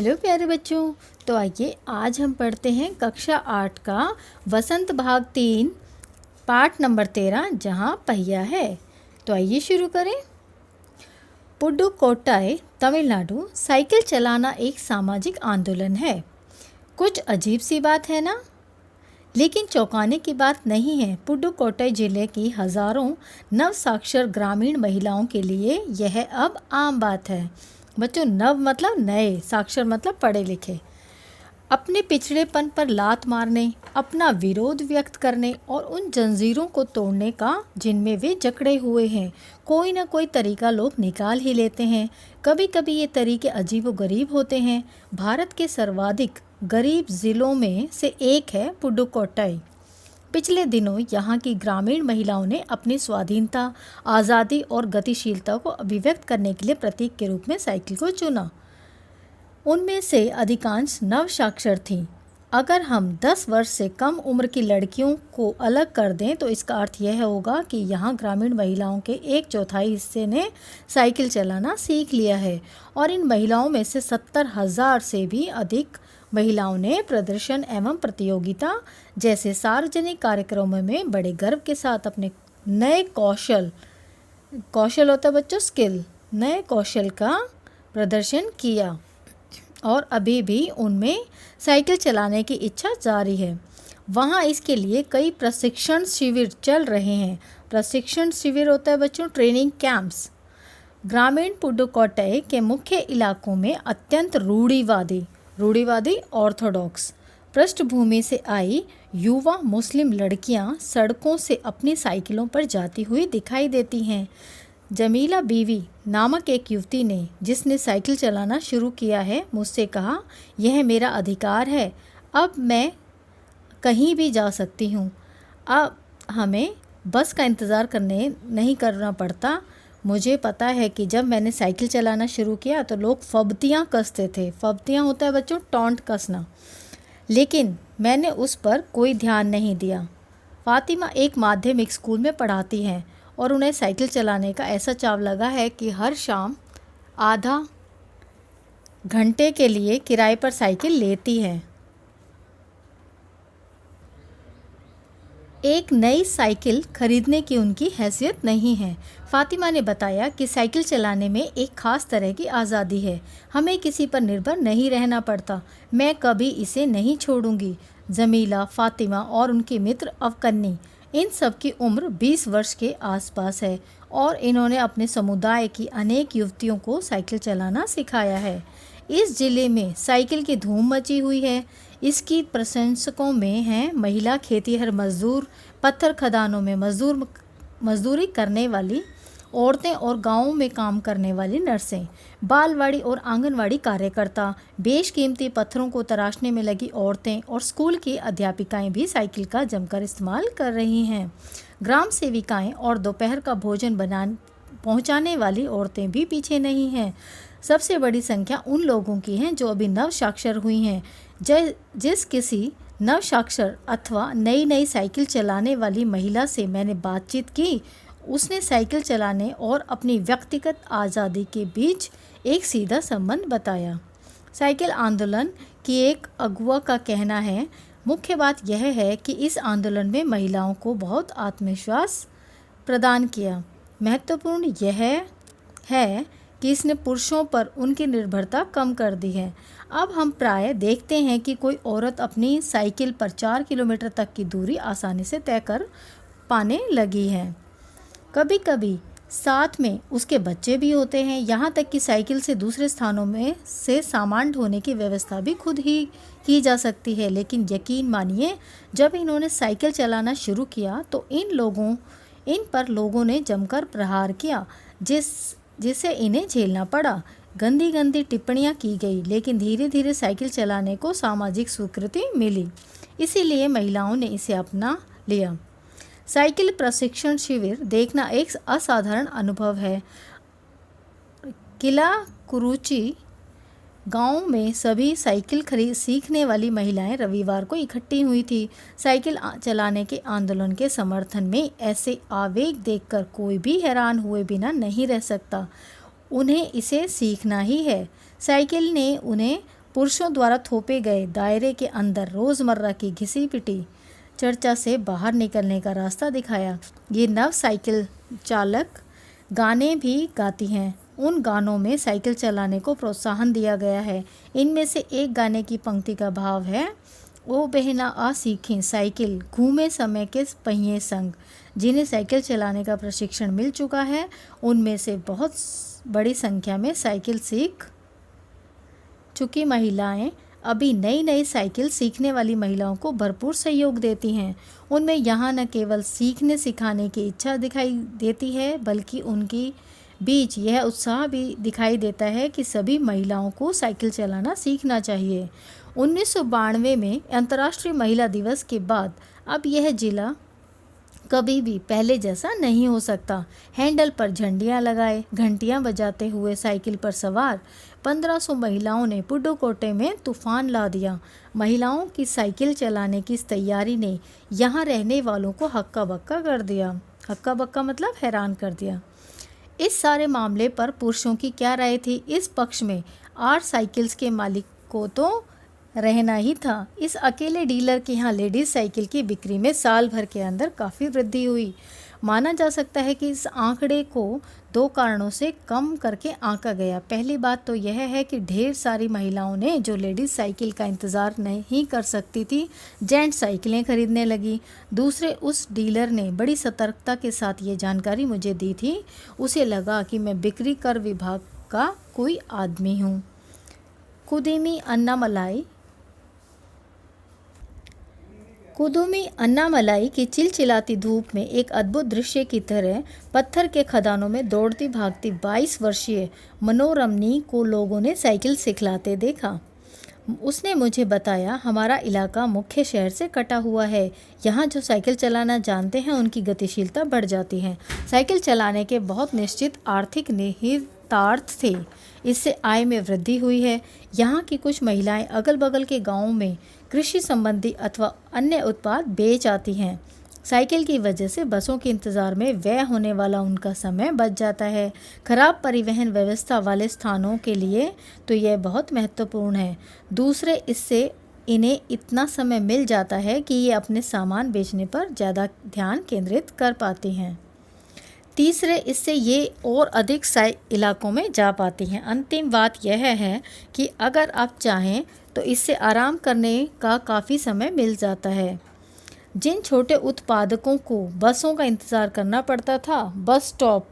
Hello प्यारे बच्चों। तो आइए आज हम पढ़ते हैं कक्षा 8 का वसंत भाग 3 पाठ नंबर 13 जहाँ पहिया है। तो आइए शुरू करें। पुडुकोट्टाई तमिलनाडु साइकिल चलाना एक सामाजिक आंदोलन है। कुछ अजीब सी बात है ना, लेकिन चौंकाने की बात नहीं है। पुडुकोट्टाई जिले की हज़ारों नवसाक्षर ग्रामीण महिलाओं के लिए यह अब आम बात है। बच्चों, नव मतलब नए, साक्षर मतलब पढ़े लिखे। अपने पिछड़ेपन पर लात मारने, अपना विरोध व्यक्त करने और उन जंजीरों को तोड़ने का जिनमें वे जकड़े हुए हैं, कोई ना कोई तरीका लोग निकाल ही लेते हैं। कभी कभी ये तरीके अजीबोगरीब होते हैं। भारत के सर्वाधिक गरीब ज़िलों में से एक है पुडुकोट्टाई। पिछले दिनों यहाँ की ग्रामीण महिलाओं ने अपनी स्वाधीनता, आज़ादी और गतिशीलता को अभिव्यक्त करने के लिए प्रतीक के रूप में साइकिल को चुना। उनमें से अधिकांश नवसाक्षर थीं। अगर हम 10 वर्ष से कम उम्र की लड़कियों को अलग कर दें तो इसका अर्थ यह होगा कि यहाँ ग्रामीण महिलाओं के 1/4 हिस्से ने साइकिल चलाना सीख लिया है और इन महिलाओं में से 70,000 से भी अधिक महिलाओं ने प्रदर्शन एवं प्रतियोगिता जैसे सार्वजनिक कार्यक्रमों में बड़े गर्व के साथ अपने नए कौशल होता है बच्चों, स्किल, नए कौशल का प्रदर्शन किया और अभी भी उनमें साइकिल चलाने की इच्छा जारी है। वहाँ इसके लिए कई प्रशिक्षण शिविर चल रहे हैं। प्रशिक्षण शिविर होता है बच्चों, ट्रेनिंग कैंप्स। ग्रामीण पुडुकोट्टाई के मुख्य इलाकों में अत्यंत रूढ़िवादी ऑर्थोडॉक्स पृष्ठभूमि से आई युवा मुस्लिम लड़कियां सड़कों से अपनी साइकिलों पर जाती हुई दिखाई देती हैं। जमीला बीवी नामक एक युवती ने, जिसने साइकिल चलाना शुरू किया है, मुझसे कहा, यह मेरा अधिकार है। अब मैं कहीं भी जा सकती हूँ। अब हमें बस का इंतज़ार नहीं करना पड़ता। मुझे पता है कि जब मैंने साइकिल चलाना शुरू किया तो लोग फब्तियाँ कसते थे। फब्तियाँ होता है बच्चों, टॉन्ट कसना। लेकिन मैंने उस पर कोई ध्यान नहीं दिया। फातिमा एक माध्यमिक स्कूल में पढ़ाती हैं और उन्हें साइकिल चलाने का ऐसा चाव लगा है कि हर शाम आधा घंटे के लिए किराए पर साइकिल लेती है। एक नई साइकिल खरीदने की उनकी हैसियत नहीं है। फातिमा ने बताया कि साइकिल चलाने में एक ख़ास तरह की आज़ादी है। हमें किसी पर निर्भर नहीं रहना पड़ता। मैं कभी इसे नहीं छोड़ूंगी। जमीला, फातिमा और उनके मित्र अवकन्नी, इन सब की उम्र 20 वर्ष के आसपास है और इन्होंने अपने समुदाय की अनेक युवतियों को साइकिल चलाना सिखाया है। इस जिले में साइकिल की धूम मची हुई है। इसकी प्रशंसकों में हैं महिला खेतीहर मजदूर, पत्थर खदानों में मजदूरी करने वाली औरतें और गांवों में काम करने वाली नर्सें, बालवाड़ी और आंगनवाड़ी कार्यकर्ता, बेशकीमती पत्थरों को तराशने में लगी औरतें और स्कूल की अध्यापिकाएं भी साइकिल का जमकर इस्तेमाल कर रही हैं। ग्राम सेविकाएं और दोपहर का भोजन पहुंचाने वाली औरतें भी पीछे नहीं हैं। सबसे बड़ी संख्या उन लोगों की है जो अभी नवसाक्षर हुई हैं। जिस किसी नवसाक्षर अथवा नई साइकिल चलाने वाली महिला से मैंने बातचीत की, उसने साइकिल चलाने और अपनी व्यक्तिगत आज़ादी के बीच एक सीधा संबंध बताया। साइकिल आंदोलन की एक अगुआ का कहना है, मुख्य बात यह है कि इस आंदोलन में महिलाओं को बहुत आत्मविश्वास प्रदान किया। महत्वपूर्ण यह है कि इसने पुरुषों पर उनकी निर्भरता कम कर दी है। अब हम प्राय देखते हैं कि कोई औरत अपनी साइकिल पर 4 किलोमीटर तक की दूरी आसानी से तय कर पाने लगी है। कभी कभी साथ में उसके बच्चे भी होते हैं। यहाँ तक कि साइकिल से दूसरे स्थानों में से सामान ढोने की व्यवस्था भी खुद ही की जा सकती है। लेकिन यकीन मानिए, जब इन्होंने साइकिल चलाना शुरू किया तो इन पर लोगों ने जमकर प्रहार किया, जिससे इन्हें झेलना पड़ा। गंदी टिप्पणियां की गई, लेकिन धीरे धीरे साइकिल चलाने को सामाजिक स्वीकृति मिली। इसीलिए महिलाओं ने इसे अपना लिया। साइकिल प्रशिक्षण शिविर देखना एक असाधारण अनुभव है। किला कुरुची गांव में सभी साइकिल सीखने वाली महिलाएं रविवार को इकट्ठी हुई थी। साइकिल चलाने के आंदोलन के समर्थन में ऐसे आवेग देखकर कोई भी हैरान हुए बिना नहीं रह सकता। उन्हें इसे सीखना ही है। साइकिल ने उन्हें पुरुषों द्वारा थोपे गए दायरे के अंदर रोज़मर्रा की घिसी पिटी चर्चा से बाहर निकलने का रास्ता दिखाया। ये नव साइकिल चालक गाने भी गाती हैं। उन गानों में साइकिल चलाने को प्रोत्साहन दिया गया है। इनमें से एक गाने की पंक्ति का भाव है, ओ बहना आ सीखें साइकिल घूमे समय के पहिए संग। जिन्हें साइकिल चलाने का प्रशिक्षण मिल चुका है उनमें से बहुत बड़ी संख्या में साइकिल सीख चुकी महिलाएं अभी नई नई साइकिल सीखने वाली महिलाओं को भरपूर सहयोग देती हैं। उनमें यहाँ न केवल सीखने सिखाने की इच्छा दिखाई देती है बल्कि उनकी बीच यह उत्साह भी दिखाई देता है कि सभी महिलाओं को साइकिल चलाना सीखना चाहिए। 1992 में अंतर्राष्ट्रीय महिला दिवस के बाद अब यह जिला कभी भी पहले जैसा नहीं हो सकता। हैंडल पर झंडियां लगाए घंटियां बजाते हुए साइकिल पर सवार 1500 महिलाओं ने पुडुकोट्टई में तूफान ला दिया। महिलाओं की साइकिल चलाने की इस तैयारी ने यहाँ रहने वालों को हक्का बक्का कर दिया। हक्का बक्का मतलब हैरान कर दिया। इस सारे मामले पर पुरुषों की क्या राय थी? इस पक्ष में 8 साइकिल्स के मालिक को तो रहना ही था। इस अकेले डीलर के यहाँ लेडीज साइकिल की बिक्री में साल भर के अंदर काफ़ी वृद्धि हुई। माना जा सकता है कि इस आंकड़े को 2 कारणों से कम करके आंका गया। पहली बात तो यह है कि ढेर सारी महिलाओं ने जो लेडीज साइकिल का इंतज़ार नहीं कर सकती थी जेंट साइकिलें खरीदने लगी। दूसरे, उस डीलर ने बड़ी सतर्कता के साथ ये जानकारी मुझे दी थी। उसे लगा कि मैं बिक्री कर विभाग का कोई आदमी हूँ। कुदुमी अन्नामलाई की चिलचिलाती धूप में एक अद्भुत दृश्य की तरह पत्थर के खदानों में दौड़ती भागती 22 वर्षीय मनोरमनी को लोगों ने साइकिल सिखलाते देखा। उसने मुझे बताया, हमारा इलाका मुख्य शहर से कटा हुआ है। यहाँ जो साइकिल चलाना जानते हैं उनकी गतिशीलता बढ़ जाती है। साइकिल चलाने के बहुत निश्चित आर्थिक निहितार्थ थे। इससे आय में वृद्धि हुई है। यहाँ की कुछ महिलाएं अगल बगल के गांवों में कृषि संबंधी अथवा अन्य उत्पाद बेच आती हैं। साइकिल की वजह से बसों के इंतज़ार में व्यय होने वाला उनका समय बच जाता है। खराब परिवहन व्यवस्था वाले स्थानों के लिए तो यह बहुत महत्वपूर्ण है। दूसरे, इससे इन्हें इतना समय मिल जाता है कि ये अपने सामान बेचने पर ज़्यादा ध्यान केंद्रित कर पाती हैं। तीसरे, इससे ये और अधिक इलाकों में जा पाती हैं। अंतिम बात यह है कि अगर आप चाहें तो इससे आराम करने का काफ़ी समय मिल जाता है। जिन छोटे उत्पादकों को बसों का इंतज़ार करना पड़ता था, बस स्टॉप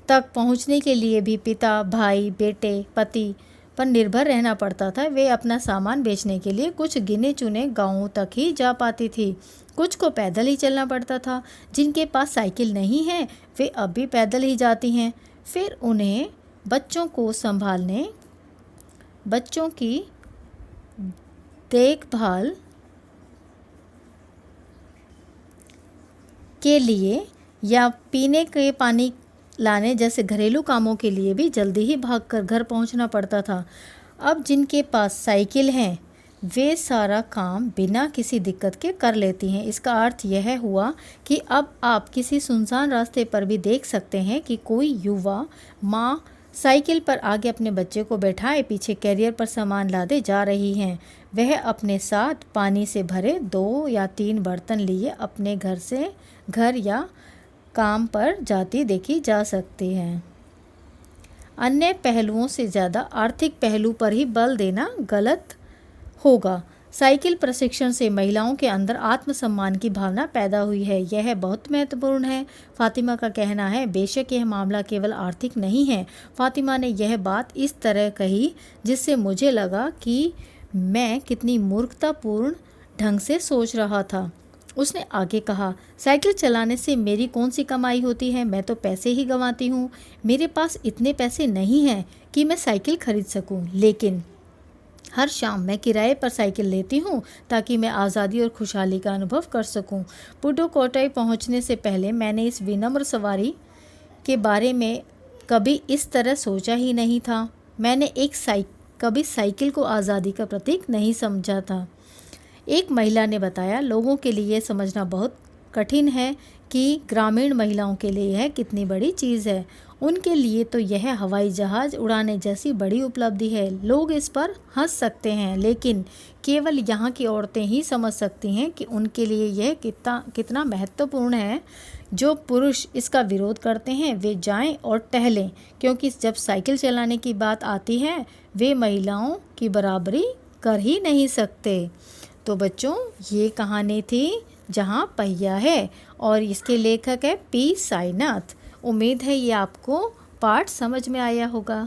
तक पहुंचने के लिए भी पिता, भाई, बेटे, पति पर निर्भर रहना पड़ता था। वे अपना सामान बेचने के लिए कुछ गिने चुने गांवों तक ही जा पाती थी। कुछ को पैदल ही चलना पड़ता था। जिनके पास साइकिल नहीं है वे अब भी पैदल ही जाती हैं। फिर उन्हें बच्चों को संभालने, बच्चों की देखभाल के लिए या पीने के पानी लाने जैसे घरेलू कामों के लिए भी जल्दी ही भागकर घर पहुंचना पड़ता था। अब जिनके पास साइकिल हैं वे सारा काम बिना किसी दिक्कत के कर लेती हैं। इसका अर्थ यह हुआ कि अब आप किसी सुनसान रास्ते पर भी देख सकते हैं कि कोई युवा माँ साइकिल पर आगे अपने बच्चे को बैठाए पीछे कैरियर पर सामान लादे जा रही हैं। वह अपने साथ पानी से भरे 2 या 3 बर्तन लिए अपने घर या काम पर जाती देखी जा सकती है। अन्य पहलुओं से ज़्यादा आर्थिक पहलू पर ही बल देना गलत होगा। साइकिल प्रशिक्षण से महिलाओं के अंदर आत्मसम्मान की भावना पैदा हुई है। यह बहुत महत्वपूर्ण है। फातिमा का कहना है, बेशक यह मामला केवल आर्थिक नहीं है। फातिमा ने यह बात इस तरह कही जिससे मुझे लगा कि मैं कितनी मूर्खतापूर्ण ढंग से सोच रहा था। उसने आगे कहा, साइकिल चलाने से मेरी कौन सी कमाई होती है? मैं तो पैसे ही गंवाती हूँ। मेरे पास इतने पैसे नहीं हैं कि मैं साइकिल खरीद सकूँ, लेकिन हर शाम मैं किराए पर साइकिल लेती हूँ ताकि मैं आज़ादी और खुशहाली का अनुभव कर सकूँ। पुडुकोट्टई पहुँचने से पहले मैंने इस विनम्र सवारी के बारे में कभी इस तरह सोचा ही नहीं था। मैंने कभी साइकिल को आज़ादी का प्रतीक नहीं समझा था। एक महिला ने बताया, लोगों के लिए यह समझना बहुत कठिन है कि ग्रामीण महिलाओं के लिए यह कितनी बड़ी चीज़ है। उनके लिए तो यह हवाई जहाज़ उड़ाने जैसी बड़ी उपलब्धि है। लोग इस पर हंस सकते हैं, लेकिन केवल यहाँ की औरतें ही समझ सकती हैं कि उनके लिए यह कितना महत्वपूर्ण है। जो पुरुष इसका विरोध करते हैं वे जाएं और टहलें, क्योंकि जब साइकिल चलाने की बात आती है वे महिलाओं की बराबरी कर ही नहीं सकते। तो बच्चों, ये कहानी थी जहाँ पहिया है, और इसके लेखक है पी साईनाथ। उम्मीद है ये आपको पाठ समझ में आया होगा।